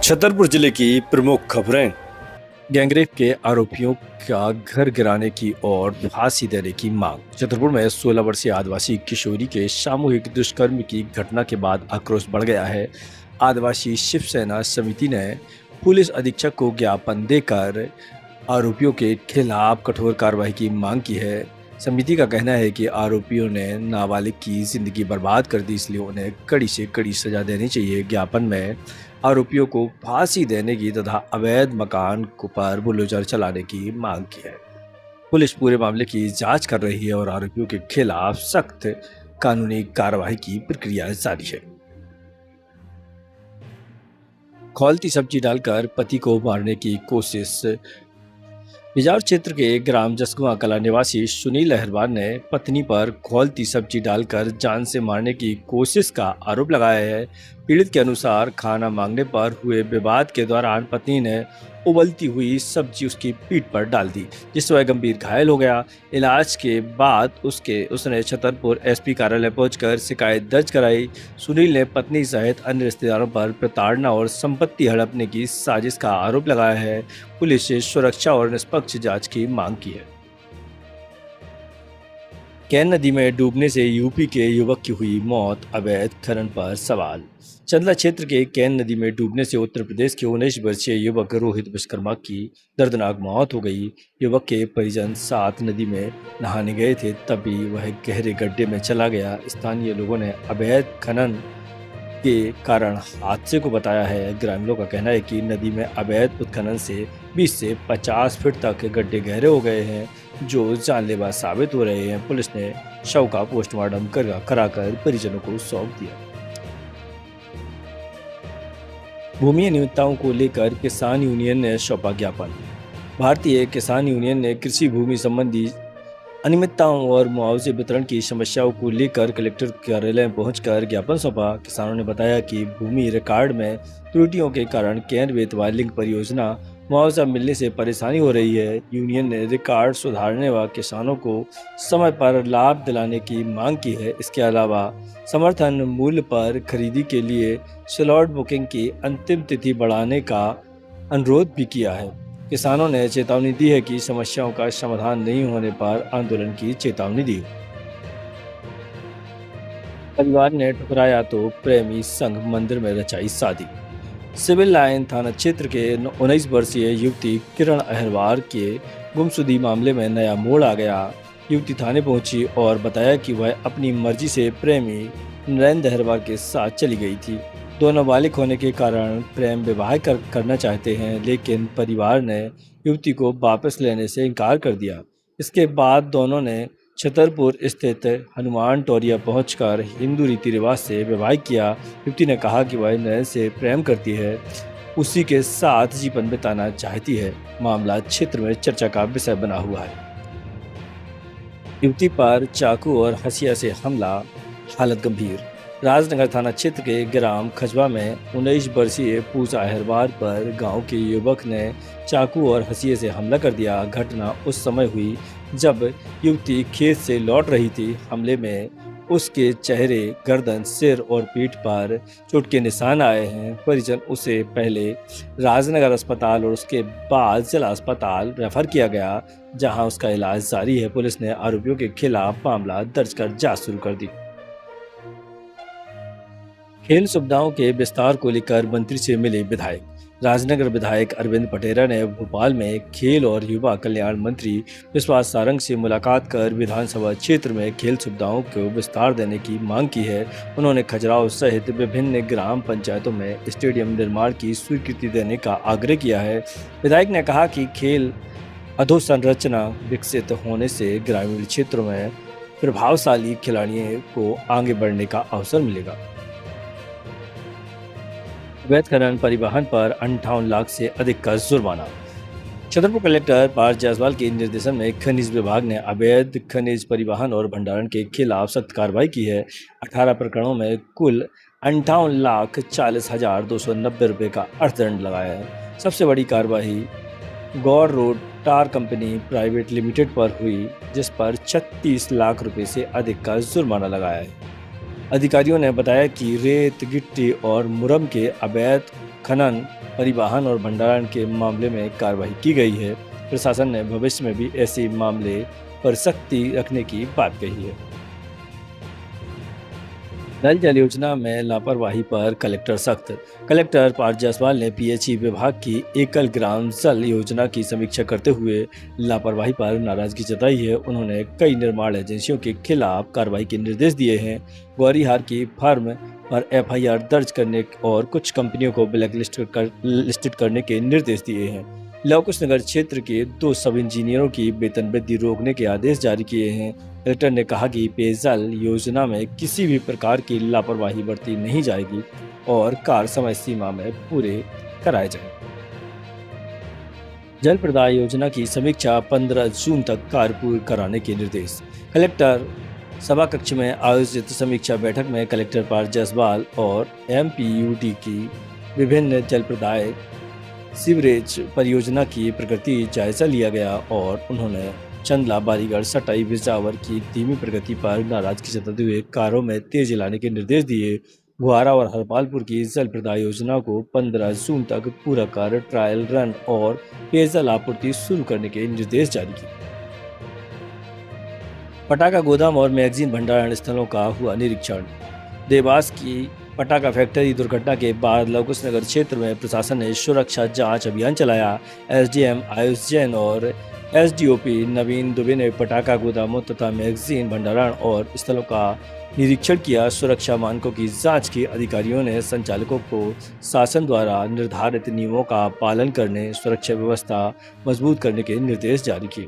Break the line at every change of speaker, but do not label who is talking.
छतरपुर जिले की प्रमुख खबरें। गैंगरेप के आरोपियों का घर गिराने की और फांसी देने की मांग। छतरपुर में 16 वर्षीय आदिवासी किशोरी के सामूहिक दुष्कर्म की घटना के बाद आक्रोश बढ़ गया है। आदिवासी शिवसेना समिति ने पुलिस अधीक्षक को ज्ञापन देकर आरोपियों के खिलाफ कठोर कार्रवाई की मांग की है। समिति का कहना है कि आरोपियों ने नाबालिग की जिंदगी बर्बाद कर दी, इसलिए उन्हें कड़ी से कड़ी सजा देनी चाहिए। ज्ञापन में आरोपियों को फांसी देने की तथा अवैध मकान पर बुलडोजर चलाने की मांग की है। पुलिस पूरे मामले की जांच कर रही है और आरोपियों के खिलाफ सख्त कानूनी कार्रवाई की प्रक्रिया जारी है। खौलती सब्जी डालकर पति को मारने की कोशिश। बिजावर क्षेत्र के ग्राम जसकुआ कला निवासी सुनील अहरवार ने पत्नी पर खौलती सब्जी डालकर जान से मारने की कोशिश का आरोप लगाया है। पीड़ित के अनुसार खाना मांगने पर हुए विवाद के दौरान पत्नी ने उबलती हुई सब्जी उसकी पीठ पर डाल दी, जिससे वह गंभीर घायल हो गया। इलाज के बाद उसने छतरपुर एसपी कार्यालय पहुंचकर शिकायत दर्ज कराई। सुनील ने पत्नी सहित अन्य रिश्तेदारों पर प्रताड़ना और संपत्ति हड़पने की साजिश का आरोप लगाया है। पुलिस से सुरक्षा और निष्पक्ष जांच की मांग की है। कैन नदी में डूबने से यूपी के युवक की हुई मौत, अवैध खनन पर सवाल। चंदला क्षेत्र के कैन नदी में डूबने से उत्तर प्रदेश के 19 वर्षीय युवक रोहित विश्वकर्मा की दर्दनाक मौत हो गई। युवक के परिजन साथ नदी में नहाने गए थे, तभी वह गहरे गड्ढे में चला गया। स्थानीय लोगों ने अवैध खनन के कारण हादसे को बताया है। ग्रामीणों का कहना है कि नदी में अवैध उत्खनन से 20 से 50 फीट तक गड्ढे गहरे हो गए हैं, जो जानलेवा साबित हो रहे हैं। पुलिस ने शव का पोस्टमार्टम कराकर परिजनों को सौंप दिया। भूमि अनियमितताओं को लेकर किसान यूनियन ने सौंपा ज्ञापन। भारतीय किसान यूनियन ने कृषि भूमि संबंधी अनियमितताओं और मुआवजे वितरण की समस्याओं को लेकर कलेक्टर कार्यालय में पहुंचकर ज्ञापन सौंपा। किसानों ने बताया कि भूमि रिकॉर्ड में त्रुटियों के कारण कैन बेतवा लिंक परियोजना मुआवजा मिलने से परेशानी हो रही है। यूनियन ने रिकॉर्ड सुधारने व किसानों को समय पर लाभ दिलाने की मांग की है। इसके अलावा समर्थन मूल्य पर खरीदी के लिए स्लॉट बुकिंग की अंतिम तिथि बढ़ाने का अनुरोध भी किया है। किसानों ने चेतावनी दी है कि समस्याओं का समाधान नहीं होने पर आंदोलन की चेतावनी दी। परिवार ने ठुकराया तो प्रेमी संघ मंदिर में रचाई शादी। सिविल लाइन थाना क्षेत्र के 19 वर्षीय युवती किरण अहरवार के गुमशुदगी मामले में नया मोड़ आ गया। युवती थाने पहुंची और बताया कि वह अपनी मर्जी से प्रेमी नरेंद्र अहरवार के साथ चली गई थी। दोनों बालिग होने के कारण प्रेम विवाह करना चाहते हैं, लेकिन परिवार ने युवती को वापस लेने से इनकार कर दिया। इसके बाद दोनों ने छतरपुर स्थित हनुमान टोरिया पहुंचकर हिंदू रीति रिवाज से विवाह किया। युवती ने कहा कि वह नरेंद्र से प्रेम करती है, उसी के साथ जीवन बिताना चाहती है। मामला क्षेत्र में चर्चा का विषय बना हुआ है। युवती पर चाकू और हंसिया से हमला, हालत गंभीर। राजनगर थाना क्षेत्र के ग्राम खजवा में 19 वर्षीय पूजा अहरवार पर गांव के युवक ने चाकू और हंसिये से हमला कर दिया। घटना उस समय हुई जब युवती खेत से लौट रही थी। हमले में उसके चेहरे, गर्दन, सिर और पीठ पर चोट के निशान आए हैं। परिजन उसे पहले राजनगर अस्पताल और उसके बाद जिला अस्पताल रेफर किया गया, जहां उसका इलाज जारी है। पुलिस ने आरोपियों के खिलाफ मामला दर्ज कर जांच शुरू कर दी। खेल सुविधाओं के विस्तार को लेकर मंत्री से मिले विधायक। राजनगर विधायक अरविंद पटेरा ने भोपाल में खेल और युवा कल्याण मंत्री विश्वास सारंग से मुलाकात कर विधानसभा क्षेत्र में खेल सुविधाओं को विस्तार देने की मांग की है। उन्होंने खजुराहो सहित विभिन्न ग्राम पंचायतों में स्टेडियम निर्माण की स्वीकृति देने का आग्रह किया है। विधायक ने कहा कि खेल अधोसंरचना विकसित होने से ग्रामीण क्षेत्रों में प्रभावशाली खिलाड़ियों को आगे बढ़ने का अवसर मिलेगा। अवैध खनन परिवहन पर 58 लाख से अधिक का जुर्माना। छतरपुर कलेक्टर पार्थ जायसवाल के निर्देशन में खनिज विभाग ने अवैध खनिज परिवहन और भंडारण के खिलाफ सख्त कार्रवाई की है। 18 प्रकरणों में कुल 58,40,290 रुपये का अर्थदंड लगाया है। सबसे बड़ी कार्रवाई गौर रोड टार कंपनी प्राइवेट लिमिटेड पर हुई, जिस पर 36 लाख रुपए से अधिक का जुर्माना लगाया है। अधिकारियों ने बताया कि रेत, गिट्टी और मुरम के अवैध खनन, परिवहन और भंडारण के मामले में कार्रवाई की गई है। प्रशासन ने भविष्य में भी ऐसे मामले पर सख्ती रखने की बात कही है। नल जल योजना में लापरवाही पर कलेक्टर सख्त। कलेक्टर पार्थ जायसवाल ने पीएचई विभाग की एकल ग्राम जल योजना की समीक्षा करते हुए लापरवाही पर नाराजगी जताई है। उन्होंने कई निर्माण एजेंसियों के खिलाफ कार्रवाई के निर्देश दिए हैं। ग्वारिहार की फर्म पर एफआईआर दर्ज करने और कुछ कंपनियों को लिस्टेड करने के निर्देश दिए हैं। लव कुश नगर क्षेत्र के 2 सब इंजीनियरों की वेतन वृद्धि रोकने के आदेश जारी किए हैं। कलेक्टर ने कहा कि पेयजल योजना में किसी भी प्रकार की लापरवाही बरती नहीं जाएगी और कार्य समय सीमा में पूरे कराए जाएंगे। जल प्रदाय योजना की समीक्षा 15 जून तक कार्य पूर्ण कराने के निर्देश। कलेक्टर सभा कक्ष में आयोजित समीक्षा बैठक में कलेक्टर पार्थ जायसवाल और एमपीयूडी की विभिन्न जल प्रदाय सीवरेज परियोजना की प्रगति जायजा लिया गया और उन्होंने चंदला, बारीगढ़, सटाई, बिजावर की धीमी प्रगति पर नाराजगी जताते हुए कार्यों में तेजी लाने के निर्देश दिए। गुहारा और हरपालपुर की जल प्रदाय योजना को 15 जून तक पूरा कर ट्रायल रन और पेयजल आपूर्ति शुरू करने के निर्देश जारी किए। पटाखा गोदाम और मैगजीन भंडारण स्थलों का हुआ निरीक्षण। देवास की पटाखा फैक्ट्री दुर्घटना के बाद लवकुश नगर क्षेत्र में प्रशासन ने सुरक्षा जांच अभियान चलाया। एसडीएम आयुष जैन और एसडीओपी नवीन दुबे ने पटाखा गोदामों तथा मैगजीन भंडारण और स्थलों का निरीक्षण किया। सुरक्षा मानकों की जांच की। अधिकारियों ने संचालकों को शासन द्वारा निर्धारित नियमों का पालन करने, सुरक्षा व्यवस्था मजबूत करने के निर्देश जारी किए।